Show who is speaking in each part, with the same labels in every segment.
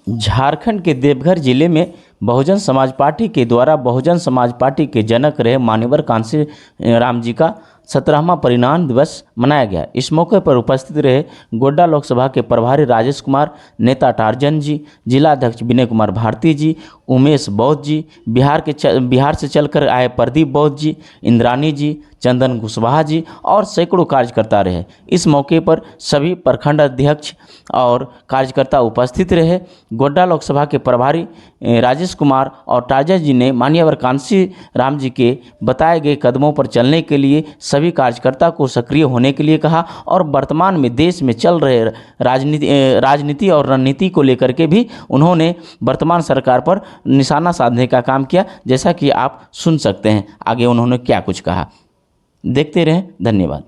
Speaker 1: झारखंड के देवघर जिले में बहुजन समाज पार्टी के द्वारा बहुजन समाज पार्टी के जनक रहे मान्यवर कांसी राम जी का 17वां परिनिर्वाण दिवस मनाया गया। इस मौके पर उपस्थित रहे गोड्डा लोकसभा के प्रभारी राजेश कुमार, नेता टार्जन जी, जिला अध्यक्ष विनय कुमार भारती जी, उमेश बौद्ध जी, बिहार से चलकर आए प्रदीप बौद्ध जी, इंद्रानी जी, चंदन कुशवाहा जी और सैकड़ों कार्यकर्ता रहे। इस मौके पर सभी प्रखंड अध्यक्ष और कार्यकर्ता उपस्थित रहे। गोड्डा लोकसभा के प्रभारी राजेश कुमार और टार्जन जी ने मान्यवर कांसी राम जी के बताए गए कदमों पर चलने के लिए सभी कार्यकर्ता को सक्रिय होने के लिए कहा और वर्तमान में देश में चल रहे राजनीति और रणनीति को लेकर के भी उन्होंने वर्तमान सरकार पर निशाना साधने का काम किया, जैसा कि आप सुन सकते हैं आगे उन्होंने क्या कुछ कहा। देखते रहें, धन्यवाद।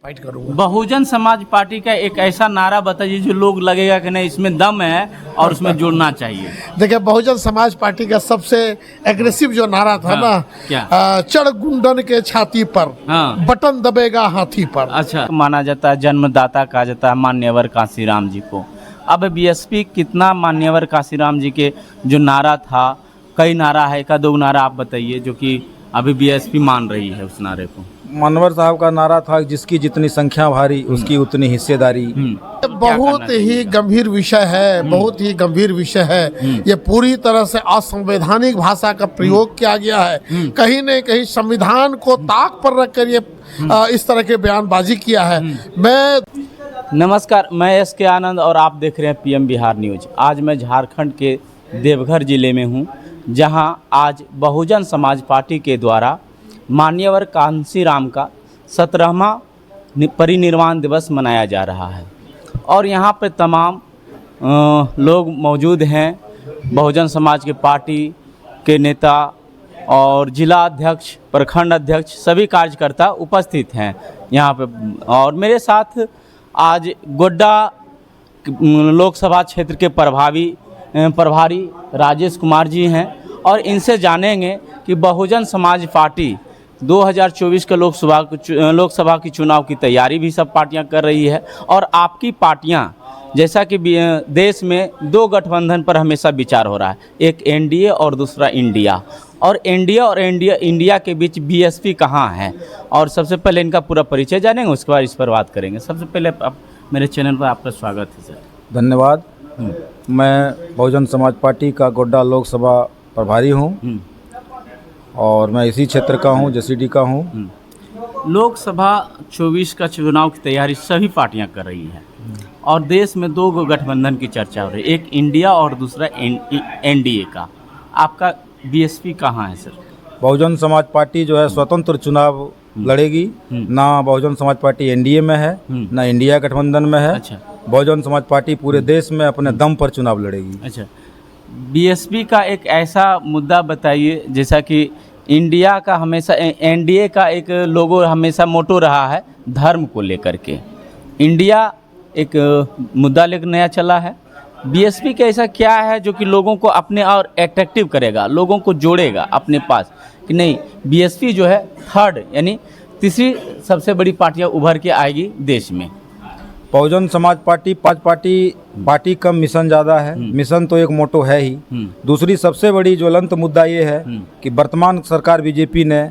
Speaker 2: बहुजन समाज पार्टी का एक ऐसा नारा बताइए जो लोग लगेगा कि नहीं इसमें दम है और उसमें जुड़ना चाहिए।
Speaker 3: देखिए, बहुजन समाज पार्टी का सबसे एग्रेसिव जो नारा था ना,
Speaker 2: क्या
Speaker 3: चढ़ गुंडन के छाती पर, बटन दबेगा हाथी पर।
Speaker 2: अच्छा, माना जाता है जन्मदाता कहा जाता है मान्यवर कांसीराम जी को। अब बीएसपी कितना मान्यवर कांसीराम जी के जो नारा था, कई नारा है, का दो नारा आप बताइए जो कि अभी बीएसपी मान रही है उस नारे को।
Speaker 4: मान्यवर साहब का नारा था जिसकी जितनी संख्या भारी उसकी उतनी हिस्सेदारी।
Speaker 3: बहुत ही गंभीर विषय है, बहुत ही गंभीर विषय है। ये पूरी तरह से असंवैधानिक भाषा का प्रयोग किया गया है। कहीं न कहीं संविधान को ताक पर रखकर ये इस तरह के बयानबाजी किया है।
Speaker 2: नमस्कार, मैं एस के आनंद और आप देख रहे हैं पीएम बिहार न्यूज। आज मैं झारखंड के देवघर जिले में हूँ, जहां आज बहुजन समाज पार्टी के द्वारा मान्यवर कांसीराम का 17वां परिनिर्वाण दिवस मनाया जा रहा है और यहाँ पे तमाम लोग मौजूद हैं। बहुजन समाज के पार्टी के नेता और जिला अध्यक्ष, प्रखंड अध्यक्ष, सभी कार्यकर्ता उपस्थित हैं यहाँ पे। और मेरे साथ आज गोड्डा लोकसभा क्षेत्र के प्रभारी राजेश कुमार जी हैं और इनसे जानेंगे कि बहुजन समाज पार्टी 2024 के लोकसभा की चुनाव की तैयारी भी सब पार्टियां कर रही है और आपकी पार्टियां, जैसा कि देश में दो गठबंधन पर हमेशा विचार हो रहा है, एक एनडीए और दूसरा इंडिया, और इंडिया के बीच बीएसपी कहाँ है। और सबसे पहले इनका पूरा परिचय जानेंगे, उसके बाद इस पर बात करेंगे। सबसे पहले मेरे चैनल पर आपका स्वागत है सर।
Speaker 4: धन्यवाद। मैं बहुजन समाज पार्टी का गोड्डा लोकसभा प्रभारी हूँ और मैं इसी क्षेत्र का हूँ, जसीडी का हूँ।
Speaker 2: लोकसभा 24 का चुनाव की तैयारी सभी पार्टियां कर रही हैं और देश में दो गठबंधन की चर्चा हो रही है, एक इंडिया और दूसरा एनडीए का। आपका बीएसपी कहाँ है सर?
Speaker 4: बहुजन समाज पार्टी जो है स्वतंत्र चुनाव लड़ेगी। ना बहुजन समाज पार्टी एनडीए में है, ना इंडिया गठबंधन में है। अच्छा। बहुजन समाज पार्टी पूरे देश में अपने दम पर चुनाव लड़ेगी।
Speaker 2: अच्छा, बीएसपी का एक ऐसा मुद्दा बताइए, जैसा कि इंडिया का हमेशा, एनडीए का एक लोगो हमेशा मोटो रहा है धर्म को लेकर के, इंडिया एक मुद्दा लेकर नया चला है। बीएसपी का ऐसा क्या है जो कि लोगों को अपने और अट्रैक्टिव करेगा, लोगों को जोड़ेगा अपने पास, कि नहीं बीएसपी जो है थर्ड यानी तीसरी सबसे बड़ी पार्टियां उभर के आएगी देश में?
Speaker 4: बहुजन समाज पार्टी पार्टी कम, मिशन ज़्यादा है। मिशन तो एक मोटो है ही। दूसरी सबसे बड़ी ज्वलंत मुद्दा ये है कि वर्तमान सरकार बीजेपी ने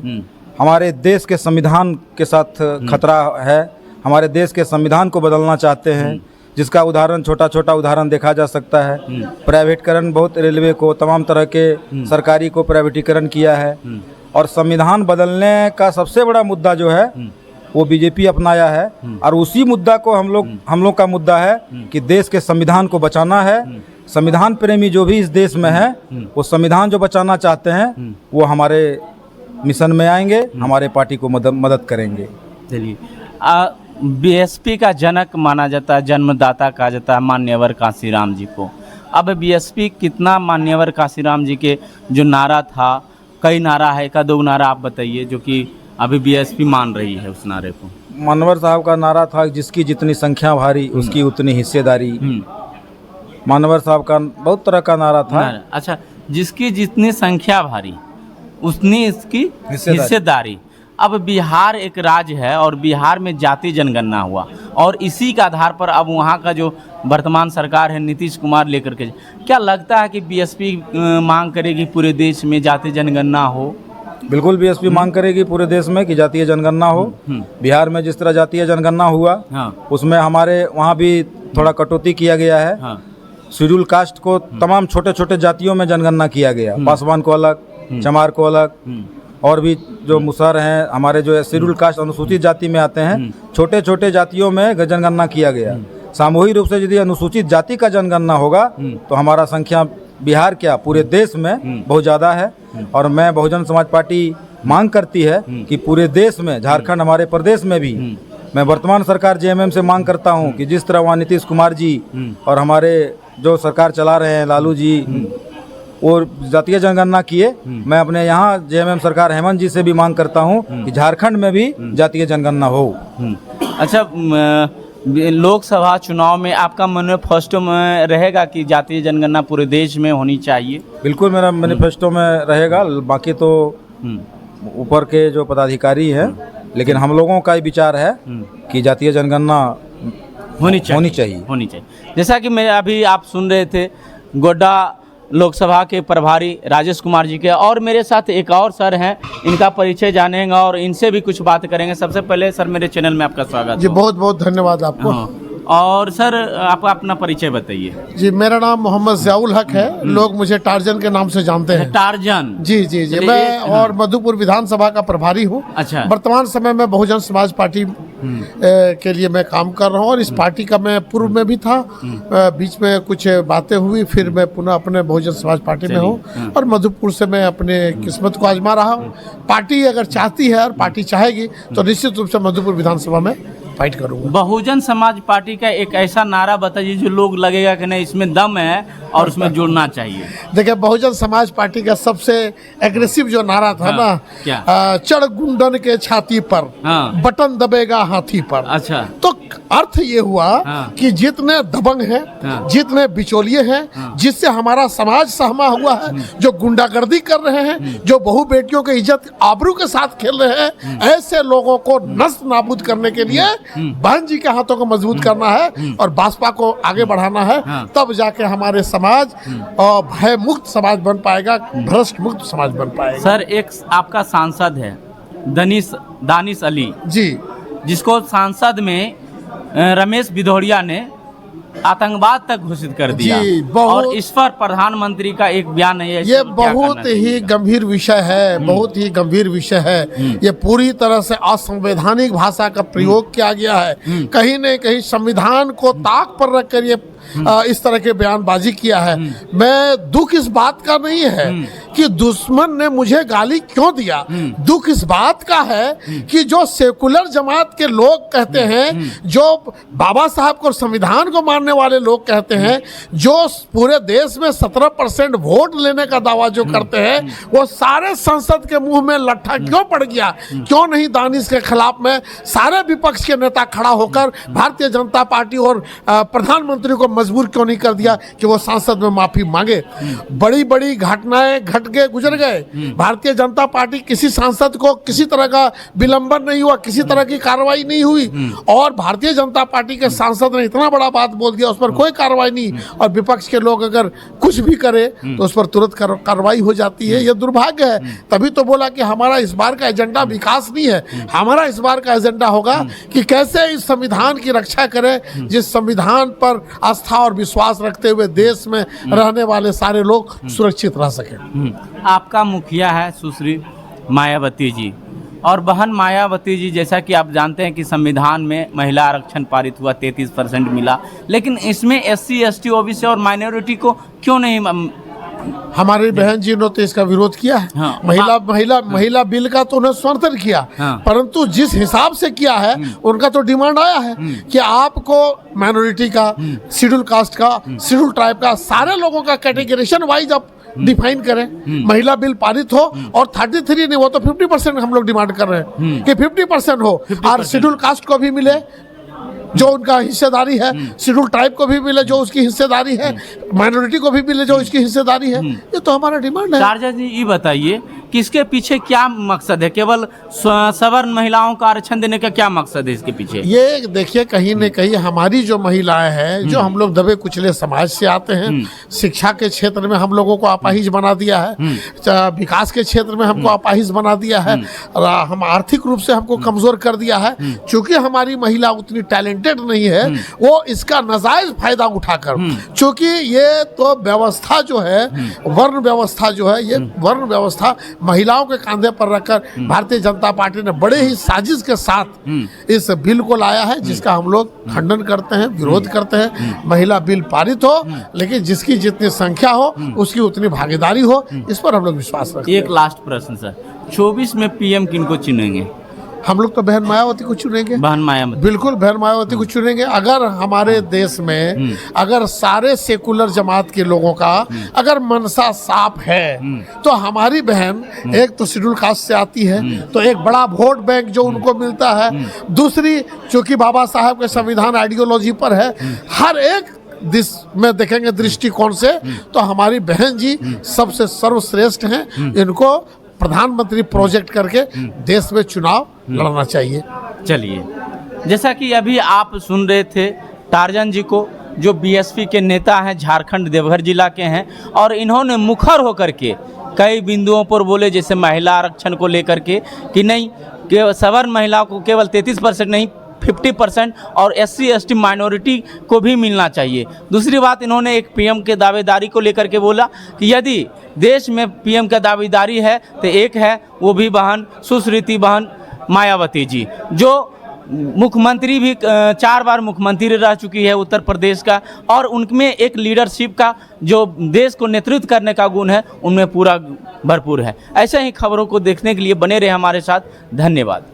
Speaker 4: हमारे देश के संविधान के साथ खतरा है। हमारे देश के संविधान को बदलना चाहते हैं, जिसका उदाहरण छोटा उदाहरण देखा जा सकता है। प्राइवेटीकरण, बहुत रेलवे को, तमाम तरह के सरकारी को प्राइवेटीकरण किया है और संविधान बदलने का सबसे बड़ा मुद्दा जो है वो बीजेपी अपनाया है। और उसी मुद्दा को हम लोग का मुद्दा है कि देश के संविधान को बचाना है। संविधान प्रेमी जो भी इस देश में है, वो संविधान जो बचाना चाहते हैं वो हमारे मिशन में आएंगे, हमारे पार्टी को मदद करेंगे।
Speaker 2: चलिए, बीएसपी का जनक माना जाता है, जन्मदाता कहा जाता है मान्यवर कांसीराम जी को। अब बीएसपी कितना मान्यवर कांसीराम जी के जो नारा था, कई नारा है, का दो नारा आप बताइए जो कि अभी बीएसपी मान रही है उस नारे को।
Speaker 4: मान्यवर साहब का नारा था जिसकी जितनी संख्या भारी उसकी उतनी हिस्सेदारी। मान्यवर साहब का बहुत तरह का नारा था।
Speaker 2: अच्छा, जिसकी जितनी संख्या भारी उतनी इसकी हिस्सेदारी। अब बिहार एक राज्य है और बिहार में जाति जनगणना हुआ और इसी के आधार पर अब वहाँ का जो वर्तमान सरकार है नीतीश कुमार लेकर के, क्या लगता है कि बीएसपी मांग करेगी पूरे देश में जाति जनगणना हो?
Speaker 4: बिल्कुल बीएसपी मांग करेगी पूरे देश में कि जातीय जनगणना हो। बिहार में जिस तरह जातीय जनगणना हुआ,
Speaker 2: हाँ।
Speaker 4: उसमें हमारे वहाँ भी थोड़ा कटौती किया गया है।
Speaker 2: हाँ।
Speaker 4: शेड्यूल कास्ट को तमाम छोटे छोटे जातियों में जनगणना किया गया, पासवान को अलग, चमार को अलग, और भी जो मुसहर हैं हमारे जो शेड्यूल कास्ट अनुसूचित जाति में आते हैं, छोटे छोटे जातियों में जनगणना किया गया। सामूहिक रूप से यदि अनुसूचित जाति का जनगणना होगा तो हमारा संख्या बिहार क्या पूरे देश में बहुत ज़्यादा है। और मैं बहुजन समाज पार्टी मांग करती है कि पूरे देश में, झारखंड हमारे प्रदेश में भी, मैं वर्तमान सरकार जेएमएम से मांग करता हूं कि जिस तरह वहाँ नीतीश कुमार जी और हमारे जो सरकार चला रहे हैं लालू जी और जातीय जनगणना किए, मैं अपने यहाँ जेएमएम सरकार हेमंत जी से भी मांग करता हूं कि झारखंड में भी जातीय जनगणना हो।
Speaker 2: अच्छा, लोकसभा चुनाव में आपका मैनिफेस्टो में रहेगा कि जातीय जनगणना पूरे देश में होनी चाहिए?
Speaker 4: बिल्कुल मेरा मैनिफेस्टो में रहेगा। बाकी तो ऊपर के जो पदाधिकारी हैं, लेकिन हम लोगों का ही विचार है कि जातीय जनगणना होनी चाहिए।
Speaker 2: जैसा कि मैं अभी आप सुन रहे थे गोड्डा लोकसभा के प्रभारी राजेश कुमार जी के, और मेरे साथ एक और सर हैं, इनका परिचय जानेंगे और इनसे भी कुछ बात करेंगे। सबसे पहले सर मेरे चैनल में आपका स्वागत
Speaker 3: जी। बहुत बहुत धन्यवाद आपको।
Speaker 2: हाँ। और सर आप अपना परिचय बताइए।
Speaker 3: जी, मेरा नाम मोहम्मद ज़ियाउल हक है, लोग मुझे टार्जन के नाम से जानते हैं।
Speaker 2: टार्जन?
Speaker 3: जी जी जी। मैं और मधुपुर विधानसभा का प्रभारी हूँ।
Speaker 2: अच्छा।
Speaker 3: वर्तमान समय में बहुजन समाज पार्टी के लिए मैं काम कर रहा हूँ और इस पार्टी का मैं पूर्व में भी था, बीच में कुछ बातें हुई, फिर मैं पुनः अपने बहुजन समाज पार्टी में हूँ और मधुपुर से मैं अपने किस्मत को आजमा रहा हूँ। पार्टी अगर चाहती है और पार्टी चाहेगी तो निश्चित रूप से मधुपुर विधानसभा में फाइट करूंगा।
Speaker 2: बहुजन समाज पार्टी का एक ऐसा नारा बताइए जो लोग लगेगा कि नहीं इसमें दम है और उसमें जुड़ना चाहिए।
Speaker 3: देखिए, बहुजन समाज पार्टी का सबसे एग्रेसिव जो नारा था ना,
Speaker 2: क्या?
Speaker 3: चढ़ गुंडन के छाती पर, बटन दबेगा हाथी पर।
Speaker 2: अच्छा।
Speaker 3: तो अर्थ ये हुआ कि जितने दबंग हैं, जितने बिचौलिए हैं, जिससे हमारा समाज सहमा हुआ है, जो गुंडागर्दी कर रहे हैं, जो बहु बेटियों की इज्जत आबरू के साथ खेल रहे हैं, ऐसे लोगों को नष्ट नाबूद करने के लिए बहन जी के हाथों को मजबूत करना है और भाजपा को आगे बढ़ाना है। तब जाके हमारे समाज और भय मुक्त समाज बन पाएगा, भ्रष्ट मुक्त समाज बन पाएगा।
Speaker 2: सर, एक आपका सांसद है दानिश अली
Speaker 3: जी,
Speaker 2: जिसको सांसद में रमेश भिदौड़िया ने आतंकवाद तक घोषित कर दिया और इस पर प्रधानमंत्री का एक बयान है।
Speaker 3: ये बहुत ही गंभीर विषय है, बहुत ही गंभीर विषय है। ये पूरी तरह से असंवैधानिक भाषा का प्रयोग किया गया है। कहीं न कहीं संविधान को ताक पर रखकर ये इस तरह के बयानबाजी किया है। मैं दुख इस बात का नहीं है कि दुश्मन ने मुझे गाली क्यों दिया, दुख इस बात का है कि जो सेकुलर जमात के लोग कहते हैं, जो बाबा साहब को संविधान को मानने वाले लोग कहते हैं, जो पूरे देश में 17% वोट लेने का दावा जो करते हैं, वो सारे संसद के मुंह में लट्ठा क्यों पड़ गया? क्यों नहीं दानिश के खिलाफ में सारे विपक्ष के नेता खड़ा होकर भारतीय जनता पार्टी और प्रधानमंत्री को मजबूर क्यों नहीं कर दिया कि वो सांसद में माफी मांगे? बड़ी बड़ी घटनाएं घट गए, गुजर गए। भारतीय जनता पार्टी किसी सांसद को किसी तरह का विलंबन नहीं हुआ, किसी तरह की कार्रवाई नहीं हुई और भारतीय जनता पार्टी के सांसद ने इतना बड़ा बात बोल दिया, उस पर कोई कार्रवाई नहीं। और विपक्ष के लोग अगर कुछ भी करे तो उस पर तुरंत कार्रवाई हो जाती है। यह दुर्भाग्य है। तभी तो बोला कि हमारा इस बार का एजेंडा विकास नहीं है, हमारा इस बार का एजेंडा होगा कि कैसे इस संविधान की रक्षा करें, जिस संविधान पर आस्था और विश्वास रखते हुए देश में रहने वाले सारे लोग सुरक्षित रह सकें।
Speaker 2: आपका मुखिया है सुश्री मायावती जी, और बहन मायावती जी, जैसा कि आप जानते हैं कि संविधान में महिला आरक्षण पारित हुआ, 33% मिला, लेकिन इसमें SC ST OBC और माइनॉरिटी को क्यों नहीं?
Speaker 3: हमारी बहन जी ने तो इसका विरोध किया है।
Speaker 2: हाँ।
Speaker 3: महिला बिल का तो उन्हें समर्थन किया। हाँ। परंतु जिस हिसाब से किया है उनका तो डिमांड आया है कि आपको माइनॉरिटी का, शेड्यूल कास्ट का, शेड्यूल ट्राइब का, सारे लोगों का कैटेगराइजेशन वाइज आप डिफाइन करें। महिला बिल पारित हो और 33 नहीं हो तो 50% हम लोग डिमांड कर रहे हैं कि 50% हो। और शेड्यूल कास्ट को भी मिले जो उनका हिस्सेदारी है, शेड्यूल ट्राइब को भी मिले जो उसकी हिस्सेदारी है, माइनॉरिटी को भी मिले जो उसकी हिस्सेदारी है। ये तो हमारा डिमांड है।
Speaker 2: चार्जा जी, ये बताइए किसके पीछे क्या मकसद है? केवल सवर्ण महिलाओं का आरक्षण देने का क्या मकसद है इसके पीछे?
Speaker 3: ये देखिए, कहीं न कहीं हमारी जो महिलाएं हैं, जो हम लोग दबे कुचले समाज से आते हैं, शिक्षा के क्षेत्र में हम लोगों को अपाहिज बना दिया है, विकास के क्षेत्र में हमको अपाहिज बना दिया है, हम आर्थिक रूप से हमको कमजोर कर दिया है। चूंकि हमारी महिला उतनी टैलेंटेड नहीं है, वो इसका नाजायज फायदा उठाकर, चूंकि ये तो व्यवस्था जो है, वर्ण व्यवस्था जो है, ये वर्ण व्यवस्था महिलाओं के कंधे पर रखकर भारतीय जनता पार्टी ने बड़े ही साजिश के साथ इस बिल को लाया है, जिसका हम लोग खंडन करते हैं, विरोध करते हैं। महिला बिल पारित हो, लेकिन जिसकी जितनी संख्या हो उसकी उतनी भागीदारी हो, इस पर हम लोग विश्वास रखते हैं।
Speaker 2: एक लास्ट प्रश्न सर, 24 में पीएम किनको चुनेंगे?
Speaker 3: हम लोग तो बहन मायावती को चुनेंगे।
Speaker 2: बहन मायावती,
Speaker 3: बिल्कुल बहन मायावती को चुनेंगे। अगर हमारे देश में अगर सारे सेकुलर जमात के लोगों का अगर मनसा साफ है, तो हमारी बहन एक तो शेड्यूल कास्ट से आती है, तो एक बड़ा वोट बैंक जो उनको मिलता है, दूसरी चूंकि बाबा साहब के संविधान आइडियोलॉजी पर है, हर एक में देखेंगे दृष्टिकोण से, तो हमारी बहन जी सबसे सर्वश्रेष्ठ हैं। इनको प्रधानमंत्री प्रोजेक्ट करके देश में चुनाव लड़ना चाहिए।
Speaker 2: चलिए, जैसा कि अभी आप सुन रहे थे टार्जन जी को, जो बीएसपी के नेता हैं, झारखंड देवघर जिला के हैं, और इन्होंने मुखर होकर के कई बिंदुओं पर बोले, जैसे महिला आरक्षण को लेकर के कि नहीं, कि सवर्ण महिलाओं को केवल 33% नहीं 50% और SC ST माइनॉरिटी को भी मिलना चाहिए। दूसरी बात, इन्होंने एक पीएम के दावेदारी को लेकर के बोला कि यदि देश में पीएम का दावेदारी है तो एक है, वो भी बहन सुश्रुति बहन मायावती जी, जो मुख्यमंत्री भी 4 बार मुख्यमंत्री रह चुकी है उत्तर प्रदेश का, और उनमें एक लीडरशिप का, जो देश को नेतृत्व करने का गुण है, उनमें पूरा भरपूर है। ऐसे ही खबरों को देखने के लिए बने रहे हमारे साथ। धन्यवाद।